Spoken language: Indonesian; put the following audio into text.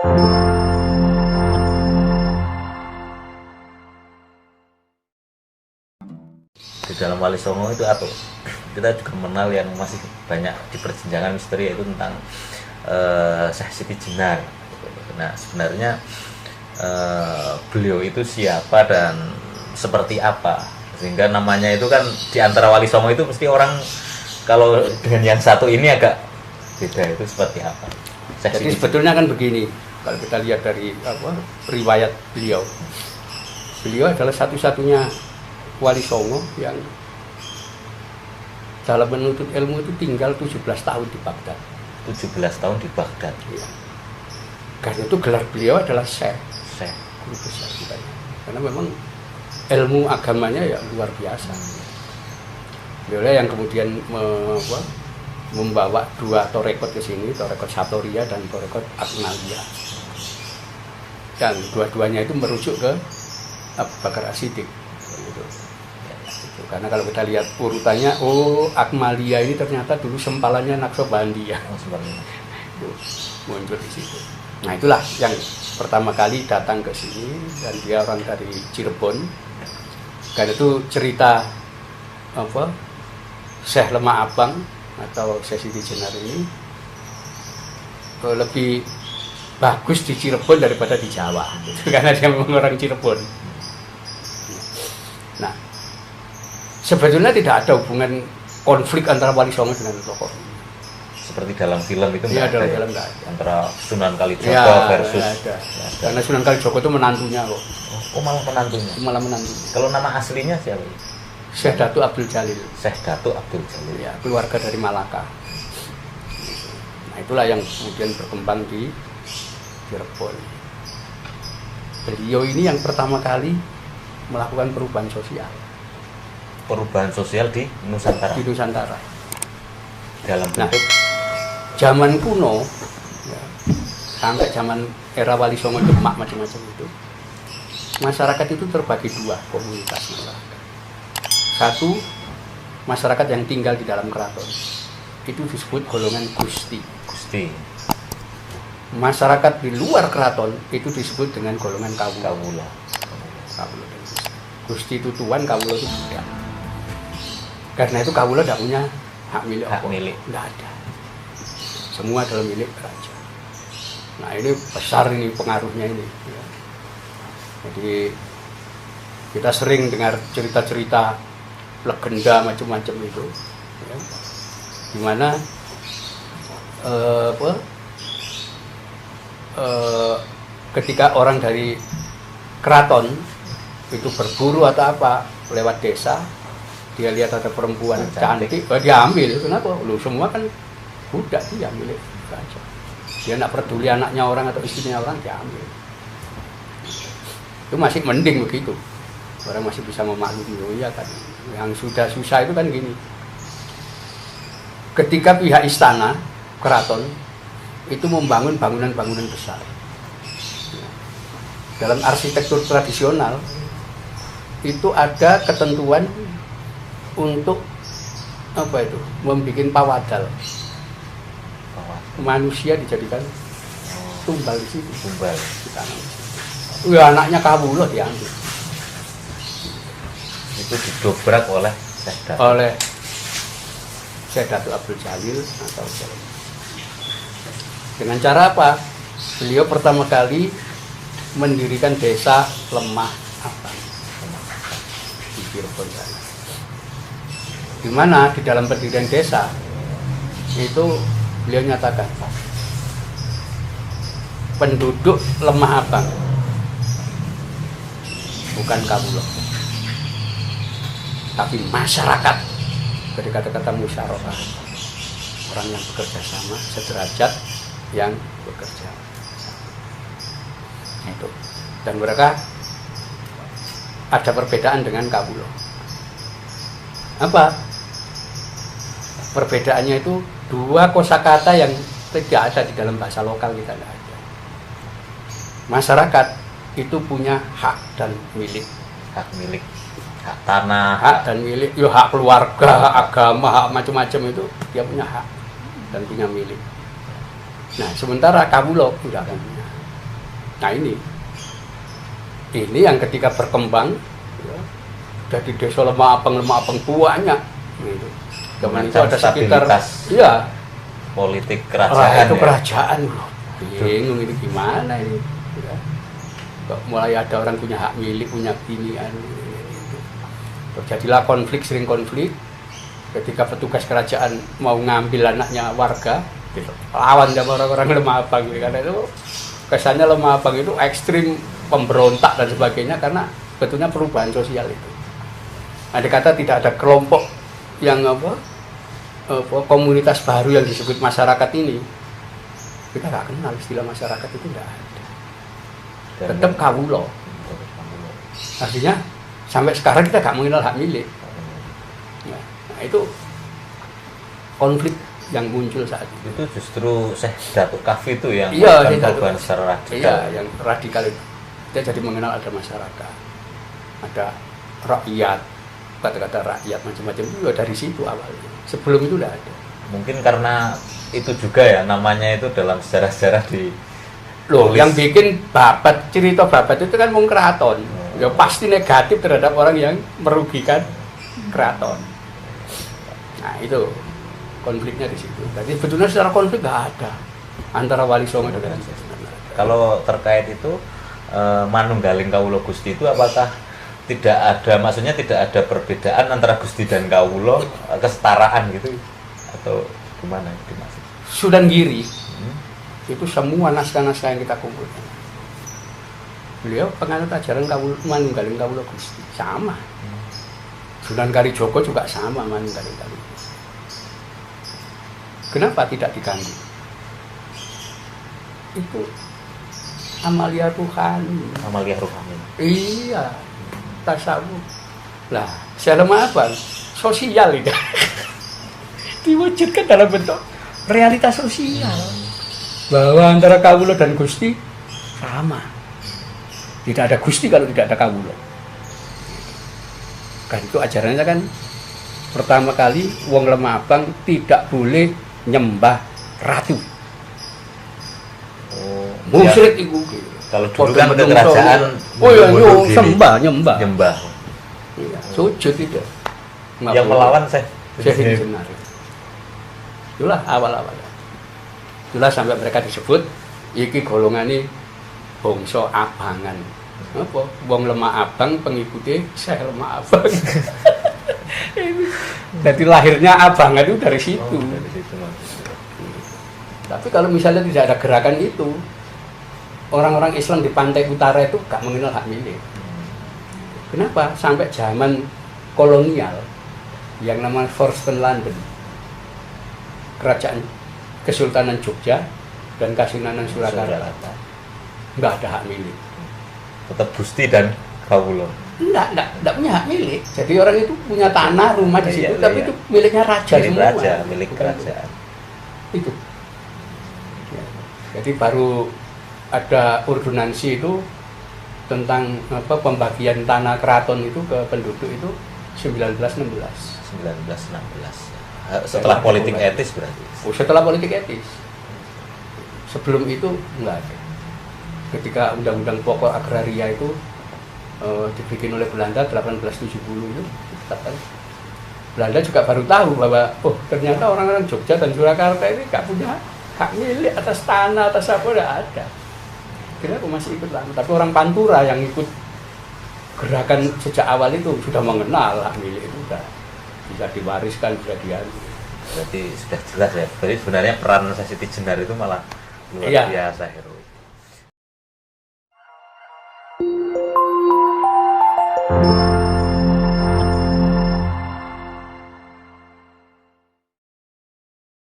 Di dalam Wali Songo itu apa? Kita juga mengenal yang masih banyak di perjenjangan misteri, yaitu tentang Syekh Siti Jenar. Nah, sebenarnya beliau itu siapa dan seperti apa, sehingga namanya itu kan di antara Wali Songo itu mesti orang kalau dengan yang satu ini agak beda, itu seperti apa? Syekh Jadi Siti sebetulnya kan begini, kalau kita lihat dari riwayat beliau adalah satu-satunya Wali Songo yang dalam menuntut ilmu itu tinggal 17 tahun di Baghdad. 17 tahun di Baghdad. Ya. Karena itu gelar beliau adalah Syekh, Syekh. guru besar kita. Karena memang ilmu agamanya ya luar biasa. Beliau yang kemudian membawa dua torekot ke sini, torekot Satoria dan torekot Akmaliyah. Dan dua-duanya itu merujuk ke Abu Bakar As-Siddiq. Karena kalau kita lihat urutannya, Akmaliyah ini ternyata dulu sempalannya Naqsabandi ya. Muncul di situ. Nah, itulah yang pertama kali datang ke sini, dan dia orang dari Cirebon. Karena itu cerita Syekh Lemah Abang atau Syekh Siti Jenar ini lebih bagus di Cirebon daripada di Jawa, karena dia memang orang Cirebon. Nah, sebetulnya tidak ada hubungan konflik antara Wali Songo dengan tokoh ini. Seperti dalam film itu Iya, dalam ya? film nggak ada. Antara Sunan Kalijogo Ya, versus ada. Karena Sunan Kalijogo itu menantunya kok. Oh, malah menantunya. Malah menantunya. Kalau nama aslinya siapa? Syekh Datuk Abdul Jalil. Syekh Datuk Abdul Jalil. Ya, keluarga dari Malaka. Nah, itulah yang kemudian berkembang di Cirebon. Beliau ini yang pertama kali melakukan perubahan sosial. Perubahan sosial di Nusantara. Di Nusantara. Dalam bentuk Zaman kuno, ya, sampai zaman era Wali Songo Demak macam-macam itu, masyarakat itu terbagi dua komunitas masyarakat. Satu, masyarakat yang tinggal di dalam keraton, itu disebut golongan Gusti. Gusti. Masyarakat di luar keraton itu disebut dengan golongan Kawula. Kawula. Kawula dan Gusti. Gusti itu tuan, Kawula itu budak. Karena itu Kawula tidak punya hak milik. Hak milik. Tidak ada. Semua adalah milik raja. Nah, ini besar ini pengaruhnya ini. Ya. Jadi kita sering dengar cerita-cerita legenda macam-macam itu, ya. Dimana ketika orang dari keraton itu berburu atau apa lewat desa, dia lihat ada perempuan cantik, dia ambil. Kenapa? Lu semua kan budak, dia milik raja. Dia tidak peduli anaknya orang atau istrinya orang, dia ambil. Itu masih mending begitu. Orang masih bisa memaklumi. Oh iya kan. Yang sudah susah itu kan gini. Ketika pihak istana, keraton, itu membangun bangunan-bangunan besar. Dalam arsitektur tradisional, itu ada ketentuan untuk membuat pawadal. Manusia dijadikan tumbal di situ. Tumbal. Ya, anaknya Kawula diambil. Itu didobrak oleh Syekh Datuk. Oleh Syekh Datuk Abdul Jalil atau Jalil. Dengan cara apa? Beliau pertama kali mendirikan desa Lemah Abang di Cirebon sana. Di mana di dalam pendirian desa itu beliau nyatakan penduduk Lemah Abang bukan Kawula, tapi masyarakat. Dari kata-kata musyawarah, orang yang bekerja sama, sederajat yang bekerja itu. Dan mereka ada perbedaan dengan Kawula. Apa perbedaannya? Itu dua kosakata yang tidak ada di dalam bahasa lokal kita, tidak ada. Masyarakat itu punya hak dan milik. Hak milik, hak tanah, Hak dan milik, ya hak keluarga, hak agama, hak macam-macam itu dia punya hak dan punya milik. Nah, sementara Kawula tidak akan punya. Nah ini yang ketika berkembang ya, dari desa lemah apeng banyak gitu. Kemudian itu ada sekitar iya politik kerajaan itu kerajaan loh. Bingung ini gimana ini ya. Kok mulai ada orang punya hak milik, punya ginian gitu. Terjadilah konflik, sering konflik ketika petugas kerajaan mau ngambil anaknya warga gitu. Lawan sama orang-orang lemah apang gitu. Karena itu kesannya lemah apang itu ekstrim, pemberontak dan sebagainya karena betulnya perubahan sosial itu. Ada kata tidak ada kelompok yang komunitas baru yang disebut masyarakat ini, kita nggak kenal istilah masyarakat itu, tidak ada. Tetap kawulo. Artinya sampai sekarang kita nggak mengenal hak milik. Nah itu konflik yang muncul saat itu. Itu justru Syekh Datuk Kahfi itu yang melakukan perubahan secara radikal. Iya, yang radikal itu. Kita jadi mengenal ada masyarakat, ada rakyat, kata-kata rakyat macam-macam itu dari situ awalnya. Sebelum itu tidak ada. Mungkin karena itu juga ya namanya itu dalam sejarah-sejarah di loh yang bikin babat, cerita babat itu kan wong keraton. Ya pasti negatif terhadap orang yang merugikan keraton. Nah itu konfliknya di situ. Jadi sebetulnya secara konflik nggak ada antara Wali Songo dengan kalau terkait itu manunggaling Kawula Gusti itu apakah tidak ada, maksudnya tidak ada perbedaan antara Gusti dan Kawula, kesetaraan gitu atau gimana itu maksud? Sudan Giri itu semua naskah-naskah yang kita kumpulkan. Beliau penganut ajaran manunggaling Kawula Gusti sama. Sunan Kalijogo juga sama manunggaling Kawula Gusti. Kenapa tidak diganggu? Itu amalia ruhani. Amalia ruhani. Iya, tasawuf. Lah, secara apa? Sosial itu. Diwujudkan dalam bentuk realitas sosial. Bahwa antara kawula dan Gusti sama. Tidak ada Gusti kalau tidak ada kawula. Kan itu ajarannya kan pertama kali wong lemah abang tidak boleh nyembah ratu. Oh, musyrik ya. Iku. Kalau dulu kan ke kerajaan, oh iya, nyembah. Iya, sujud itu. Yang melawan saya. Benar. Itulah awal-awal. Itulah sampai mereka disebut iki golongane bangsa abangan. Apa? Wong lemah abang pengikuti saya lemah abang. Jadi lahirnya abangan itu dari situ. Oh, dari situ. Tapi kalau misalnya tidak ada gerakan itu, orang-orang Islam di pantai utara itu gak mengenal hak milik. Kenapa? Sampai zaman kolonial yang namanya Forsten London, kerajaan Kesultanan Jogja dan Kasunanan Surakarta, nggak ada hak milik. Tetap Gusti dan Kawula. Enggak punya hak milik. Jadi orang itu punya tanah, rumah di situ, tapi itu miliknya raja semua. Milik kerajaan. Itu. Ya. Jadi baru ada ordonansi itu tentang pembagian tanah keraton itu ke penduduk itu 1916. Setelah politik etis berarti. Oh, setelah politik etis. Sebelum itu enggak ada. Ketika Undang-Undang Pokok Agraria itu dibikin oleh Belanda 1870 itu, Belanda juga baru tahu bahwa ternyata orang-orang Jogja dan Surakarta ini nggak punya hak milik atas tanah, atas apa, tidak ada. Kira aku masih ikut lama, tapi orang Pantura yang ikut gerakan sejak awal itu sudah mengenal hak milik itu, sudah bisa diwariskan, bisa diambil. Berarti sudah jelas ya. Berarti sebenarnya peran Siti Jenar itu malah luar biasa, heroik.